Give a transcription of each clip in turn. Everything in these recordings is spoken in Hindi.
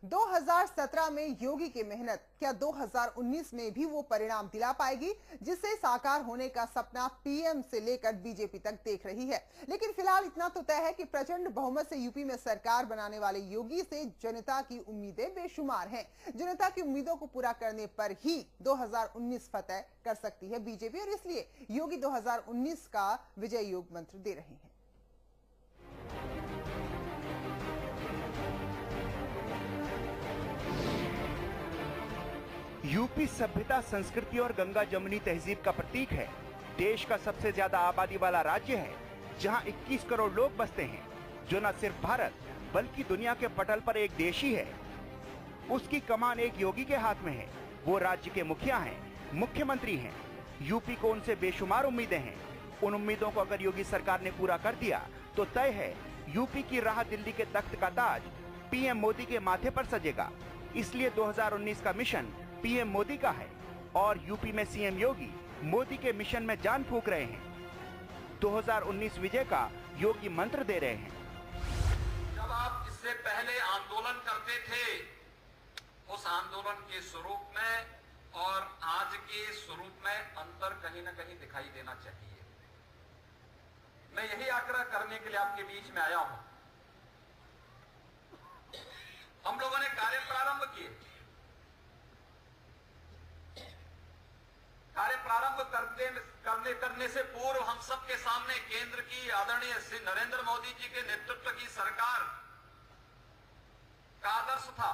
2017 में योगी की मेहनत क्या 2019 में भी वो परिणाम दिला पाएगी जिससे साकार होने का सपना पीएम से लेकर बीजेपी तक देख रही है। लेकिन फिलहाल इतना तो तय है कि प्रचंड बहुमत से यूपी में सरकार बनाने वाले योगी से जनता की उम्मीदें बेशुमार हैं। जनता की उम्मीदों को पूरा करने पर ही 2019 फतह कर सकती है बीजेपी, और इसलिए योगी 2019 का विजय योग मंत्र दे रहे हैं। यूपी सभ्यता, संस्कृति और गंगा जमुनी तहजीब का प्रतीक है। देश का सबसे ज्यादा आबादी वाला राज्य है, जहां 21 करोड़ लोग बसते हैं, जो न सिर्फ भारत बल्कि दुनिया के पटल पर एक देश ही है। उसकी कमान एक योगी के हाथ में है। वो राज्य के मुखिया हैं, मुख्यमंत्री हैं। यूपी को उनसे बेशुमार उम्मीदें हैं। उन उम्मीदों को अगर योगी सरकार ने पूरा कर दिया तो तय है यूपी की राह दिल्ली के तख्त का ताज पीएम मोदी के माथे पर सजेगा। इसलिए 2019 का मिशन पीएम मोदी का है और यूपी में सीएम योगी मोदी के मिशन में जान फूंक रहे हैं। 2019 विजय का योगी मंत्र दे रहे हैं। जब आप इससे पहले आंदोलन करते थे, उस आंदोलन के स्वरूप में और आज के स्वरूप में अंतर कहीं न कहीं दिखाई देना चाहिए। मैं यही आग्रह करने के लिए आपके बीच में आया हूं। हम लोगों ने कार्य प्रारंभ किए। कार्य प्रारंभ करने से पूर्व हम सबके सामने केंद्र की आदरणीय श्री नरेंद्र मोदी जी के नेतृत्व की सरकार का आदर्श था।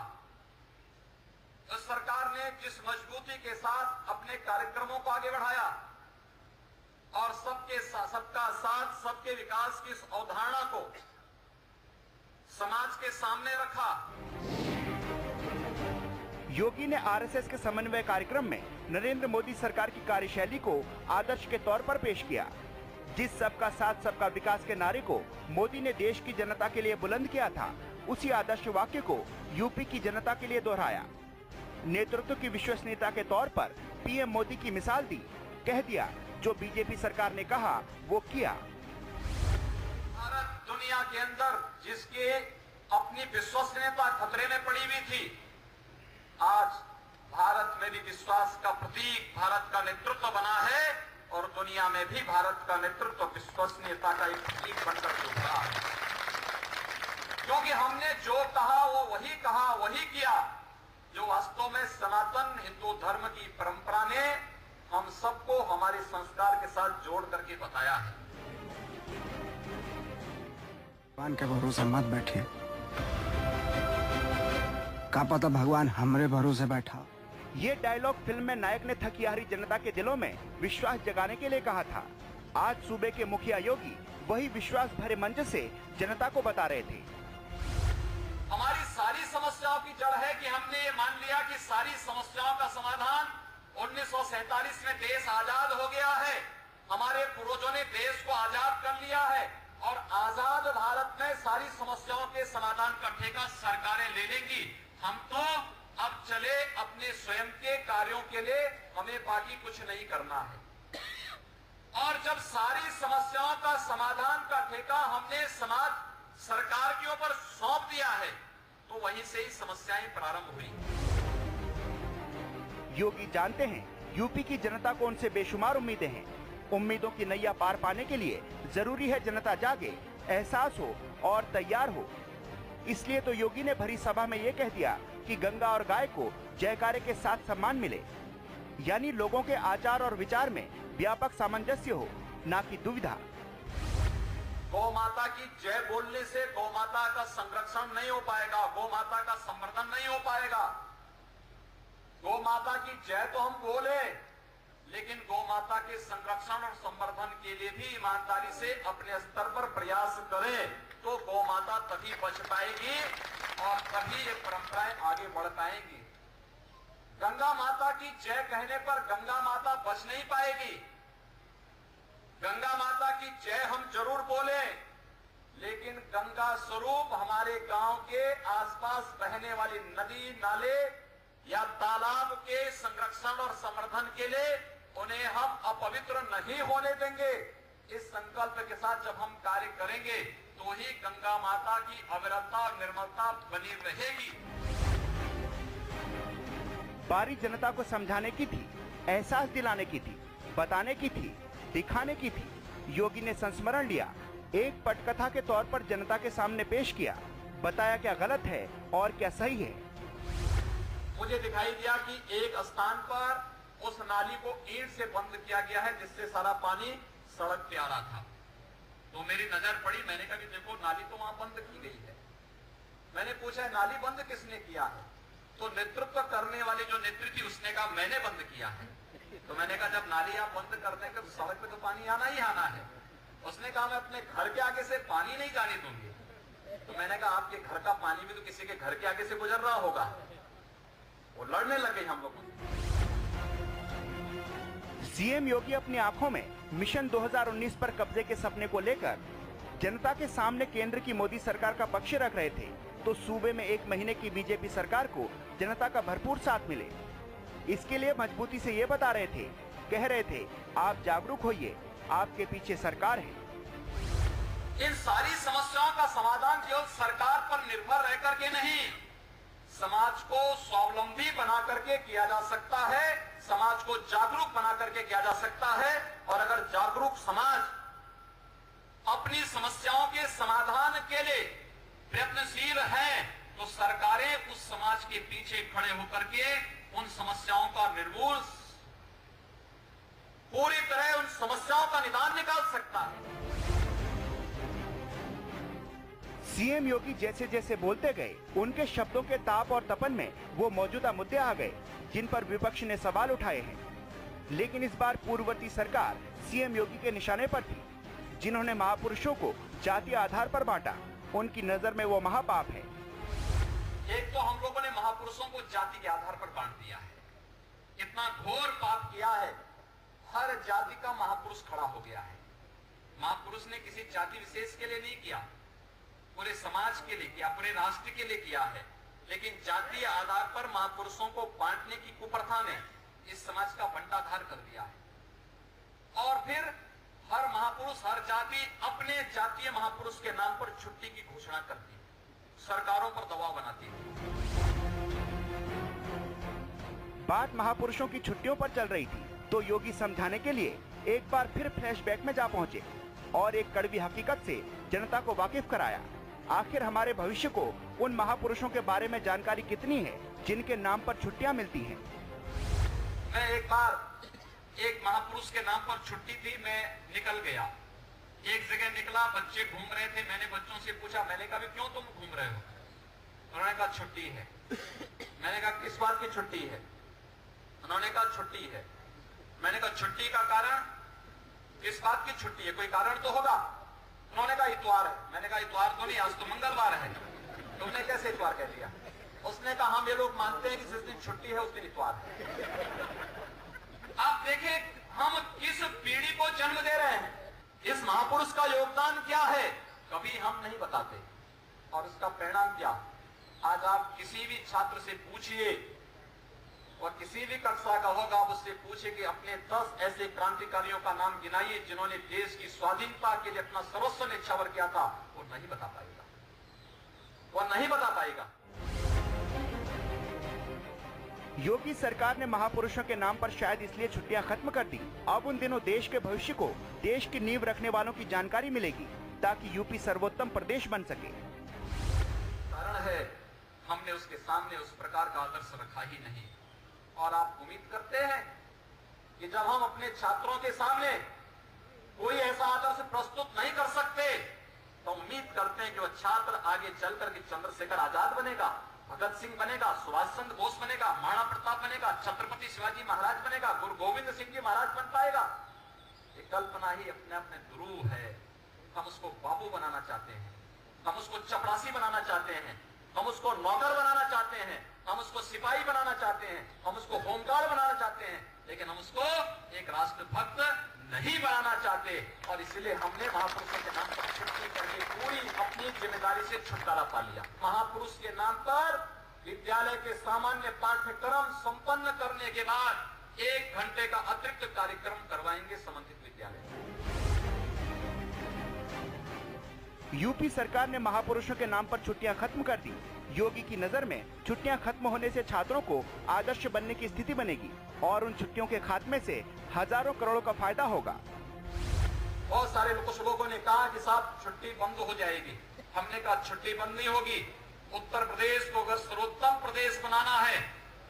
इस सरकार ने जिस मजबूती के साथ अपने कार्यक्रमों को आगे बढ़ाया और सबका साथ, सबके विकास की इस अवधारणा को समाज के सामने रखा। योगी ने आरएसएस के समन्वय कार्यक्रम में नरेंद्र मोदी सरकार की कार्यशैली को आदर्श के तौर पर पेश किया। जिस सबका साथ सबका विकास के नारे को मोदी ने देश की जनता के लिए बुलंद किया था, उसी आदर्श वाक्य को यूपी की जनता के लिए दोहराया। नेतृत्व की विश्वसनीयता के तौर पर पीएम मोदी की मिसाल दी, कह दिया जो बीजेपी सरकार ने कहा वो किया। भारत दुनिया के अंदर जिसके अपनी विश्वसनीयता खतरे में पड़ी हुई थी, आज भारत में भी विश्वास का प्रतीक भारत का नेतृत्व बना है और दुनिया में भी भारत का नेतृत्व विश्वसनीयता का एक प्रतीक बनकर उभरा है। क्योंकि हमने जो कहा वो वही कहा, वही किया, जो वास्तव में सनातन हिंदू धर्म की परंपरा ने हम सबको हमारे संस्कार के साथ जोड़ करके बताया है। भगवान के भरोसे मत बैठिए, का पता भगवान हमरे भरोसे बैठा। ये डायलॉग फिल्म में नायक ने थकी-हारी जनता के दिलों में विश्वास जगाने के लिए कहा था। आज सूबे के मुखिया योगी वही विश्वास भरे मंच से जनता को बता रहे थे। हमारी सारी समस्याओं की जड़ है कि हमने ये मान लिया कि सारी समस्याओं का समाधान 1947 में देश आजाद हो गया है। हमारे पूर्वजों ने देश को आजाद कर लिया है और आजाद भारत में सारी समस्याओं के समाधान का ठेका सरकारें ले लेंगी। हम तो अब चले अपने स्वयं के कार्यों के लिए, हमें बाकी कुछ नहीं करना है। और जब सारी समस्याओं का समाधान का ठेका हमने समाज सरकार के ऊपर सौंप दिया है, तो वहीं से ही समस्याएं प्रारंभ हुई। योगी जानते हैं यूपी की जनता को उनसे बेशुमार उम्मीदें हैं। उम्मीदों की नैया पार पाने के लिए जरूरी है जनता जागे, एहसास हो और तैयार हो। इसलिए तो योगी ने भरी सभा में ये कह दिया कि गंगा और गाय को जयकारे के साथ सम्मान मिले, यानी लोगों के आचार और विचार में व्यापक सामंजस्य हो, ना कि दुविधा। गौ माता की जय बोलने से गौ माता का संरक्षण नहीं हो पाएगा, गौ माता का संवर्धन नहीं हो पाएगा। गौ माता की जय तो हम बोले, लेकिन गौ माता के संरक्षण और संवर्धन के लिए भी ईमानदारी से अपने स्तर पर प्रयास करें, तो गौ माता तभी बच पाएगी और तभी ये परंपराएं आगे बढ़ पाएंगी। गंगा माता की जय कहने पर गंगा माता बच नहीं पाएगी। गंगा माता की जय हम जरूर बोले, लेकिन गंगा स्वरूप हमारे गांव के आसपास बहने वाली नदी, नाले या तालाब के संरक्षण और संवर्धन के लिए उन्हें हम अपवित्र नहीं होने देंगे। इस संकल्प के साथ जब हम कार्य करेंगे तो ही गंगा माता की अविरलता और निर्मलता बनी रहेगी। बारी जनता को समझाने की थी, एहसास दिलाने की थी, बताने की थी, दिखाने की थी। योगी ने संस्मरण लिया, एक पटकथा के तौर पर जनता के सामने पेश किया, बताया क्या गलत है और क्या सही है। मुझे दिखाई दिया कि एक स्थान पर उस नाली को ईंट से बंद किया गया है, जिससे सारा पानी सड़क पे आ रहा था। तो मेरी नजर पड़ी, मैंने कहा कि देखो नाली तो वहां बंद की गई है। मैंने पूछा नाली बंद किसने किया है? तो नेतृत्व करने वाली जो नेत्री थी उसने कहा मैंने बंद किया है। तो मैंने कहा जब नाली आप बंद कर देंगे तो सड़क पे तो पानी आना ही आना है। उसने कहा मैं अपने घर के आगे से पानी नहीं जाने दूंगी। तो मैंने कहा आपके घर का पानी भी तो किसी के घर के आगे से गुजर रहा होगा। वो लड़ने लगे हम लोग। सीएम योगी अपनी आंखों में मिशन 2019 पर कब्जे के सपने को लेकर जनता के सामने केंद्र की मोदी सरकार का पक्ष रख रहे थे, तो सूबे में 1 महीने की बीजेपी सरकार को जनता का भरपूर साथ मिले। इसके लिए मजबूती से ये बता रहे थे, कह रहे थे आप जागरूक होइए, आपके पीछे सरकार है। इन सारी समस्याओं का समाधान केवल सरकार पर निर्भर रह करके नहीं, समाज को स्वावलंबी बना करके किया जा सकता है, समाज को जागरूक बना करके किया जा सकता है। और अगर जागरूक समाज अपनी समस्याओं के समाधान के लिए प्रयत्नशील है तो सरकारें उस समाज के पीछे खड़े होकर के उन समस्याओं का निर्मूल, पूरी तरह उन समस्याओं का निदान निकाल सकता है। सीएम योगी जैसे जैसे बोलते गए, उनके शब्दों के ताप और तपन में वो मौजूदा मुद्दे आ गए जिन पर विपक्ष ने सवाल उठाए हैं। लेकिन इस बार पूर्ववर्ती सरकार सीएम योगी के निशाने पर थी, जिन्होंने महापुरुषों को जातीय आधार पर बांटा। उनकी नजर में वो महापाप है। एक तो हम लोगों ने महापुरुषों को जाति के आधार पर बांट दिया है, इतना घोर पाप किया है। हर जाति का महापुरुष खड़ा हो गया है। महापुरुष ने किसी जाति विशेष के लिए नहीं किया, पूरे समाज के लिए किया, पूरे राष्ट्र के लिए किया है। लेकिन जातीय आधार पर महापुरुषों को बांटने की कुप्रथा ने इस समाज का बंटाधार कर दिया है। और फिर हर महापुरुष, हर जाति अपने जातीय महापुरुष के नाम पर छुट्टी की घोषणा करती है, सरकारों पर दबाव बनाती है। बात महापुरुषों की छुट्टियों पर चल रही थी तो योगी समझाने के लिए एक बार फिर फ्लैशबैक में जा पहुंचे और एक कड़वी हकीकत से जनता को वाकिफ कराया। आखिर हमारे भविष्य को उन महापुरुषों के बारे में जानकारी कितनी है जिनके नाम पर छुट्टियां मिलती हैं। मैं एक बार एक महापुरुष के नाम पर छुट्टी थी, मैं निकल गया। एक जगह निकला, बच्चे घूम रहे थे। मैंने बच्चों से पूछा, मैंने कहा क्यों तुम घूम रहे हो? उन्होंने कहा छुट्टी है। मैंने कहा किस बात की छुट्टी है? उन्होंने कहा छुट्टी है। मैंने कहा छुट्टी का कारण? किस बात की छुट्टी है, कोई कारण तो होगा। उन्होंने कहा इतवार है। मैंने कहा इतवार तो नहीं, आज तो मंगलवार है। तुमने कैसे इतवार कह दिया? उसने कहा हम ये लोग मानते हैं कि जिस दिन छुट्टी है उस दिन इतवार है। आप देखें हम किस पीढ़ी को जन्म दे रहे हैं। इस महापुरुष का योगदान क्या है कभी हम नहीं बताते, और इसका परिणाम क्या। आज आप किसी भी छात्र से पूछिए और किसी भी कक्षा का होगा, आप उससे पूछिए कि अपने 10 ऐसे क्रांतिकारियों का नाम गिनाइए जिन्होंने देश की स्वाधीनता के लिए अपना सर्वस्व न्यौछावर किया था। वो नहीं बता पाएगा, वो नहीं बता पाएगा। योगी सरकार ने महापुरुषों के नाम पर शायद इसलिए छुट्टियां खत्म कर दी। अब उन दिनों देश के भविष्य को, देश की नींव रखने वालों की जानकारी मिलेगी ताकि यूपी सर्वोत्तम प्रदेश बन सके। कारण है हमने उसके सामने उस प्रकार का आदर्श रखा ही नहीं। और आप उम्मीद करते हैं कि जब हम अपने छात्रों के सामने कोई ऐसा आदर्श प्रस्तुत नहीं कर सकते तो उम्मीद करते हैं कि वह छात्र आगे चलकर के चंद्रशेखर आजाद बनेगा, भगत सिंह बनेगा, सुभाष चंद्र बोस बनेगा, महाराणा प्रताप बनेगा, छत्रपति शिवाजी महाराज बनेगा, गुरु गोविंद सिंह जी महाराज बन पाएगा। ये कल्पना ही अपने आप में दुरूह है। हम उसको बाबू बनाना चाहते हैं, हम उसको चपरासी बनाना चाहते हैं, हम उसको नौकर बनाना चाहते हैं, हम उसको सिपाही बनाना चाहते हैं, हम उसको होमगार्ड बनाना चाहते हैं, लेकिन हम उसको एक राष्ट्रभक्त नहीं बनाना चाहते। और इसलिए हमने महापुरुषों के नाम पर छुट्टी करके पूरी अपनी जिम्मेदारी से छुटकारा पा लिया। महापुरुष के नाम पर विद्यालय के सामान्य पाठ्यक्रम संपन्न करने के बाद 1 घंटे का अतिरिक्त कार्यक्रम करवाएंगे संबंधित विद्यालय। यूपी सरकार ने महापुरुषों के नाम पर छुट्टियां खत्म कर दी, योगी की नजर में छुट्टियां खत्म होने से छात्रों को आदर्श बनने की स्थिति बनेगी और उन छुट्टियों के खात्मे से हजारों करोड़ों का फायदा होगा। बहुत सारे कुछ लोगों ने कहा कि साहब छुट्टी बंद हो जाएगी। हमने कहा छुट्टी बंद नहीं होगी। उत्तर प्रदेश को अगर सर्वोत्तम प्रदेश बनाना है,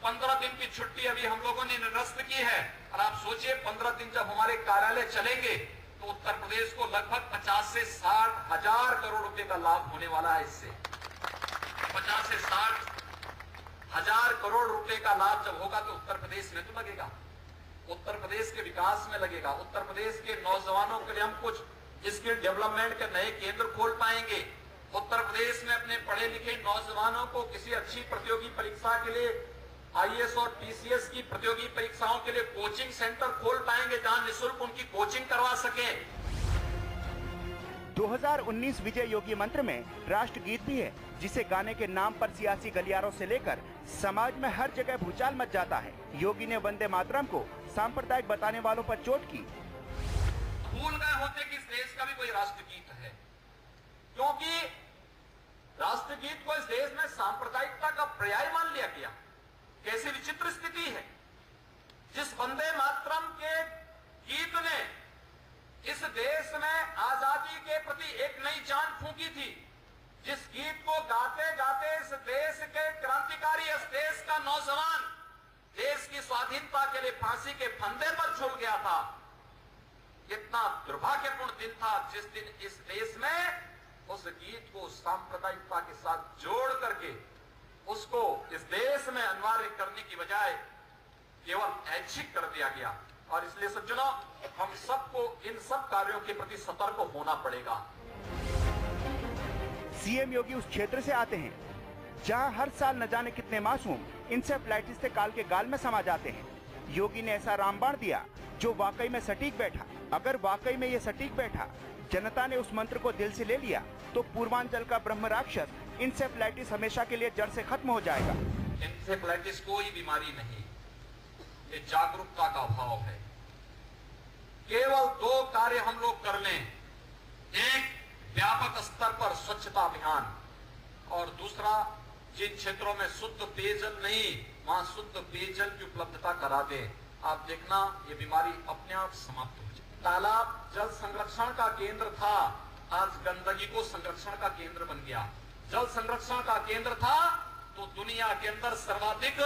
15 दिन की छुट्टी अभी हम लोगों ने निरस्त की है। और आप सोचिए 15 दिन जब हमारे कार्यालय चलेंगे तो उत्तर प्रदेश को लगभग 50 से 60 हजार करोड़ रुपए का लाभ होने वाला है। इससे 50 से 60 हजार करोड़ रुपए का लाभ जब होगा तो उत्तर प्रदेश में तो लगेगा, उत्तर प्रदेश के विकास में लगेगा। उत्तर प्रदेश के नौजवानों के लिए हम कुछ स्किल डेवलपमेंट के नए केंद्र खोल पाएंगे। उत्तर प्रदेश में अपने पढ़े लिखे नौजवानों को किसी अच्छी प्रतियोगी परीक्षा के लिए आईएएस और पीसीएस की प्रतियोगी परीक्षाओं के लिए कोचिंग सेंटर खोल पाएंगे जहां निःशुल्क उनकी कोचिंग करवा सके। 2019 विजय योगी मंत्र में राष्ट्रगीत भी है, जिसे गाने के नाम पर सियासी गलियारों से लेकर समाज में हर जगह भूचाल मच जाता है। योगी ने वंदे मातरम को सांप्रदायिक बताने वालों पर चोट की। भूल गए होते कि इस देश का भी कोई राष्ट्रगीत है, क्योंकि राष्ट्रगीत को इस देश में सांप्रदायिकता का पर्याय मान लिया गया। कैसी विचित्र स्थिति है। जिस वंदे मातरम के गीत ने इस देश में आजादी के प्रति एक नई जान फूंकी थी, जिस गीत को गाते गाते इस देश के क्रांतिकारी, इस देश का नौजवान देश की स्वाधीनता के लिए फांसी के फंदे पर झूल गया था, कितना दुर्भाग्यपूर्ण दिन था जिस दिन इस देश में उस गीत को सांप्रदायिकता के साथ जोड़ करके उसको इस देश में अनिवार्य करने की बजाय केवल ऐच्छिक कर दिया गया। और इसलिए सज्जनों, हम सबको इन सब कार्यों के प्रति सतर्क होना पड़ेगा। सीएम योगी उस क्षेत्र से आते हैं जहां हर साल न जाने कितने मासूम इंसेफ्लाइटिस से काल के गाल में समा जाते हैं। योगी ने ऐसा रामबाण दिया जो वाकई में सटीक बैठा। अगर वाकई में ये सटीक बैठा, जनता ने उस मंत्र को दिल से ले लिया, तो पूर्वांचल का ब्रह्म राक्षस इंसेफ्लाइटिस हमेशा के लिए जड़ से खत्म हो जाएगा। इंसेफ्लाइटिस कोई बीमारी नहीं, ये जागरूकता का अभाव है। केवल 2 कार्य हम लोग कर लें, एक व्यापक स्तर पर स्वच्छता अभियान, और दूसरा जिन क्षेत्रों में शुद्ध पेयजल नहीं वहां शुद्ध पेयजल की उपलब्धता करा दे। आप देखना ये बीमारी अपने आप समाप्त हो जाए। तालाब जल संरक्षण का केंद्र था, आज गंदगी को संरक्षण का केंद्र बन गया। जल संरक्षण का केंद्र था तो दुनिया के अंदर सर्वाधिक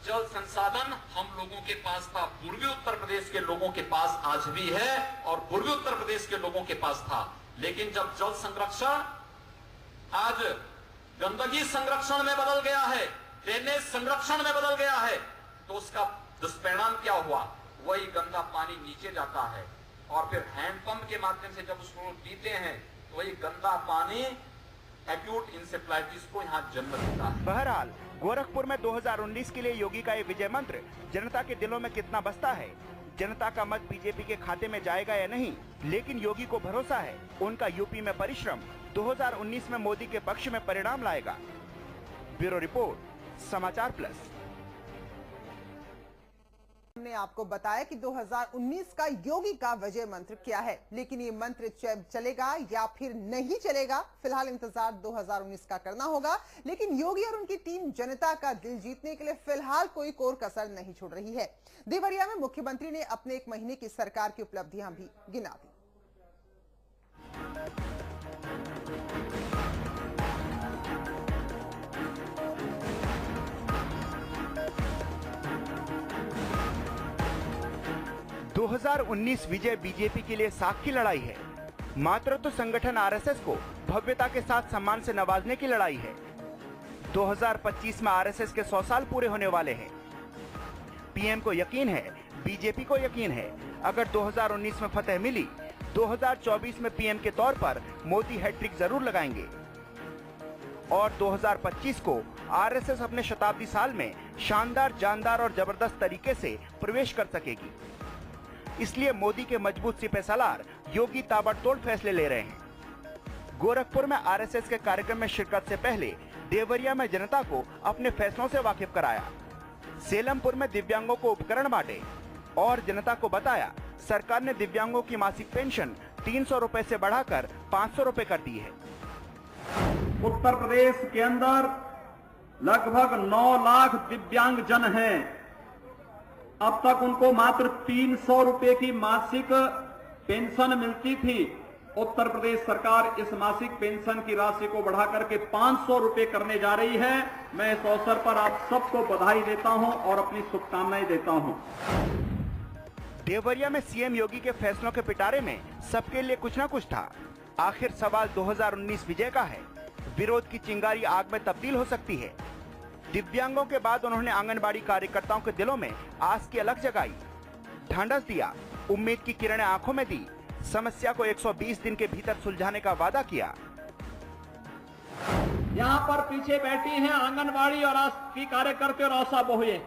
जल संसाधन हम लोगों के पास था। पूर्वी उत्तर प्रदेश के लोगों के पास आज भी है और पूर्वी उत्तर प्रदेश के लोगों के पास था। लेकिन जब जल संरक्षण आज गंदगी संरक्षण में बदल गया है, ड्रेनेज संरक्षण में बदल गया है, तो उसका दुष्परिणाम क्या हुआ? वही गंदा पानी नीचे जाता है और फिर हैंडपंप के माध्यम से जब उसको पीते हैं तो वही गंदा पानी एक्यूट इंसेफ्लाइटिस को यहाँ जन्म देता है। बहरहाल गोरखपुर में 2019 के लिए योगी का ये विजय मंत्र जनता के दिलों में कितना बसता है, जनता का मत बीजेपी के खाते में जाएगा या नहीं, लेकिन योगी को भरोसा है उनका यूपी में परिश्रम 2019 में मोदी के पक्ष में परिणाम लाएगा। ब्यूरो रिपोर्ट, समाचार प्लस। हमने आपको बताया कि 2019 का योगी का विजय मंत्र क्या है, लेकिन ये मंत्र चलेगा या फिर नहीं चलेगा, फिलहाल इंतजार 2019 का करना होगा। लेकिन योगी और उनकी टीम जनता का दिल जीतने के लिए फिलहाल कोई कोर कसर नहीं छोड़ रही है। देवरिया में मुख्यमंत्री ने अपने 1 महीने की सरकार की उपलब्धियां भी गिना दी। 2019 विजय बीजेपी के लिए साख की लड़ाई है। मातृत्व संगठन आरएसएस को भव्यता के साथ सम्मान से नवाजने की लड़ाई है। 2025 में आरएसएस के 100 साल पूरे होने वाले हैं। पीएम को यकीन है, बीजेपी को यकीन है, अगर 2019 में फतेह मिली, 2024 में पीएम के तौर पर मोदी हैट्रिक जरूर लगाएंगे और 2025 को आरएसएस अपने शताब्दी साल में शानदार, जानदार और जबरदस्त तरीके से प्रवेश कर सकेगी। इसलिए मोदी के मजबूत सिपह सालार योगी ताबड़तोड़ फैसले ले रहे हैं। गोरखपुर में आरएसएस के कार्यक्रम में शिरकत से पहले देवरिया में जनता को अपने फैसलों से वाकिफ कराया। सेलमपुर में दिव्यांगों को उपकरण बांटे और जनता को बताया सरकार ने दिव्यांगों की मासिक पेंशन 300 रुपए से बढ़ाकर 500 रुपए कर दी है। उत्तर प्रदेश के अंदर लगभग 9 लाख दिव्यांग जन हैं। अब तक उनको मात्र 300 रुपए की मासिक पेंशन मिलती थी। उत्तर प्रदेश सरकार इस मासिक पेंशन की राशि को बढ़ा करके 500 रुपए करने जा रही है। मैं इस अवसर पर आप सबको बधाई देता हूं और अपनी शुभकामनाएं देता हूं। देवरिया में सीएम योगी के फैसलों के पिटारे में सबके लिए कुछ न कुछ था। आखिर सवाल 2019 विजय का है। विरोध की चिंगारी आग में तब्दील हो सकती है। दिव्यांगों के बाद उन्होंने आंगनबाड़ी कार्यकर्ताओं के दिलों में आस की अलख जगाई, ढांढस दिया, उम्मीद की किरणें आंखों में दी, समस्या को 120 दिन के भीतर सुलझाने का वादा किया। यहाँ पर पीछे बैठी हैं आंगनबाड़ी और की कार्यकर्ते और आशा बहुएं।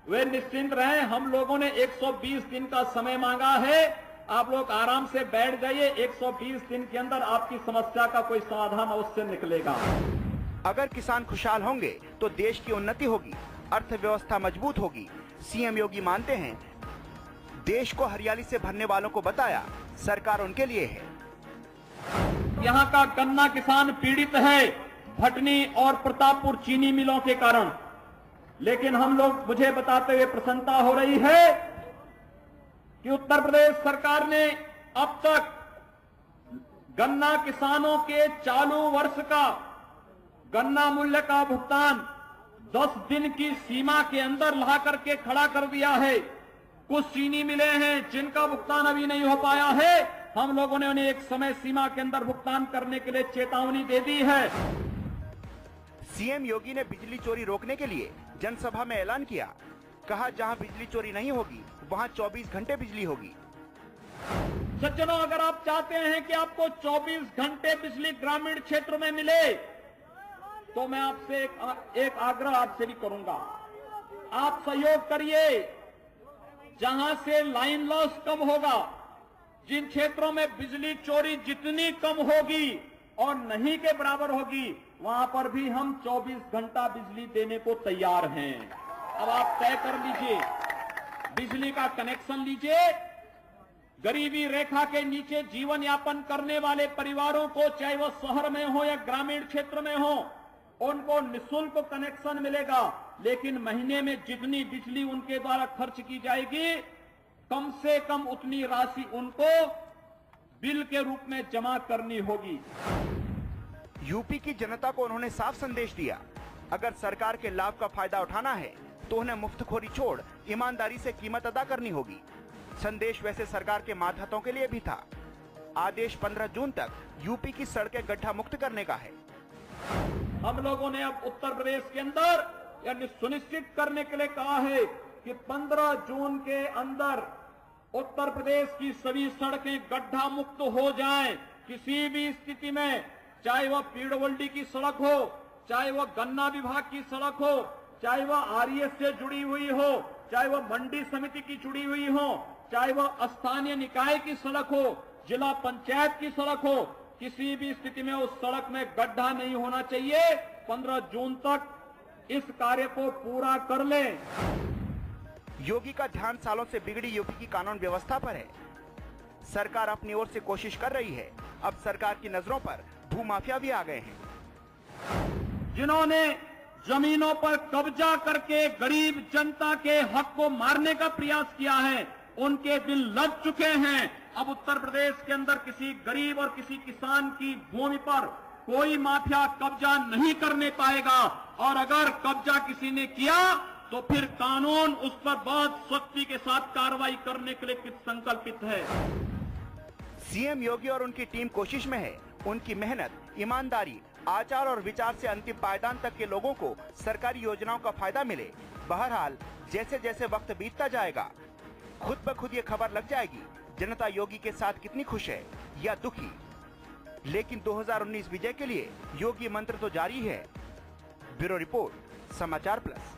वे निश्चिंत रहें, हम लोगों ने 120 दिन का समय मांगा है। आप लोग आराम से बैठ जाइए। 120 दिन के अंदर आपकी समस्या का कोई समाधान अवश्य निकलेगा। अगर किसान खुशहाल होंगे तो देश की उन्नति होगी, अर्थव्यवस्था मजबूत होगी। सीएम योगी मानते हैं देश को हरियाली से भरने वालों को बताया सरकार उनके लिए है। यहाँ का गन्ना किसान पीड़ित है भटनी और प्रतापपुर चीनी मिलों के कारण, लेकिन हम लोग मुझे बताते हुए प्रसन्नता हो रही है कि उत्तर प्रदेश सरकार ने अब तक गन्ना किसानों के चालू वर्ष का गन्ना मूल्य का भुगतान 10 दिन की सीमा के अंदर ला करके खड़ा कर दिया है। कुछ चीनी मिले हैं जिनका भुगतान अभी नहीं हो पाया है। हम लोगों ने उन्हें एक समय सीमा के अंदर भुगतान करने के लिए चेतावनी दे दी है। सीएम योगी ने बिजली चोरी रोकने के लिए जनसभा में ऐलान किया। कहा जहां बिजली चोरी नहीं होगी वहां 24 घंटे बिजली होगी। सज्जनों, अगर आप चाहते हैं कि आपको 24 घंटे बिजली ग्रामीण क्षेत्र में मिले तो मैं आपसे एक आग्रह आपसे भी करूंगा। आप सहयोग करिए। जहां से लाइन लॉस कम होगा, जिन क्षेत्रों में बिजली चोरी जितनी कम होगी और नहीं के बराबर होगी, वहां पर भी हम 24 घंटा बिजली देने को तैयार हैं। अब आप तय कर लीजिए, बिजली का कनेक्शन लीजिए। गरीबी रेखा के नीचे जीवन यापन करने वाले परिवारों को, चाहे वो शहर में हो या ग्रामीण क्षेत्र में हो, उनको निःशुल्क कनेक्शन मिलेगा। लेकिन महीने में जितनी बिजली उनके द्वारा खर्च की जाएगी, कम से कम उतनी राशि उनको बिल के रूप में जमा करनी होगी। यूपी की जनता को उन्होंने साफ संदेश दिया, अगर सरकार के लाभ का फायदा उठाना है तो उन्हें मुफ्तखोरी छोड़ ईमानदारी से कीमत अदा करनी होगी। संदेश वैसे सरकार के मातहतों के लिए भी था। आदेश 15 जून तक यूपी की सड़कें गड्ढा मुक्त करने का है। हम लोगों ने अब उत्तर प्रदेश के अंदर यानी सुनिश्चित करने के लिए कहा है कि 15 जून के अंदर उत्तर प्रदेश की सभी सड़कें गड्ढा मुक्त हो जाएं। किसी भी स्थिति में, चाहे वह पीडब्ल्यूडी की सड़क हो, चाहे वह गन्ना विभाग की सड़क हो, चाहे वह आरईएस से जुड़ी हुई हो, चाहे वह मंडी समिति की जुड़ी हुई हो, चाहे वह स्थानीय निकाय की सड़क हो, जिला पंचायत की सड़क हो, किसी भी स्थिति में उस सड़क में गड्ढा नहीं होना चाहिए। 15 जून तक इस कार्य को पूरा कर लें। योगी का ध्यान सालों से बिगड़ी यूपी की कानून व्यवस्था पर है। सरकार अपनी ओर से कोशिश कर रही है। अब सरकार की नजरों पर भूमाफिया भी आ गए हैं। जिन्होंने जमीनों पर कब्जा करके गरीब जनता के हक को मारने का प्रयास किया है, उनके दिल लग चुके हैं। अब उत्तर प्रदेश के अंदर किसी गरीब और किसी किसान की भूमि पर कोई माफिया कब्जा नहीं करने पाएगा, और अगर कब्जा किसी ने किया तो फिर कानून उस पर बहुत सख्ती के साथ कार्रवाई करने के लिए संकल्पित है। सीएम योगी और उनकी टीम कोशिश में है। उनकी मेहनत, ईमानदारी, आचार और विचार से अंतिम पायदान तक के लोगों को सरकारी योजनाओं का फायदा मिले। बहरहाल जैसे जैसे वक्त बीतता जाएगा, खुद ब खुद ये खबर लग जाएगी जनता योगी के साथ कितनी खुश है या दुखी। लेकिन 2019 विजय के लिए योगी मंत्र तो जारी है। ब्यूरो रिपोर्ट, समाचार प्लस।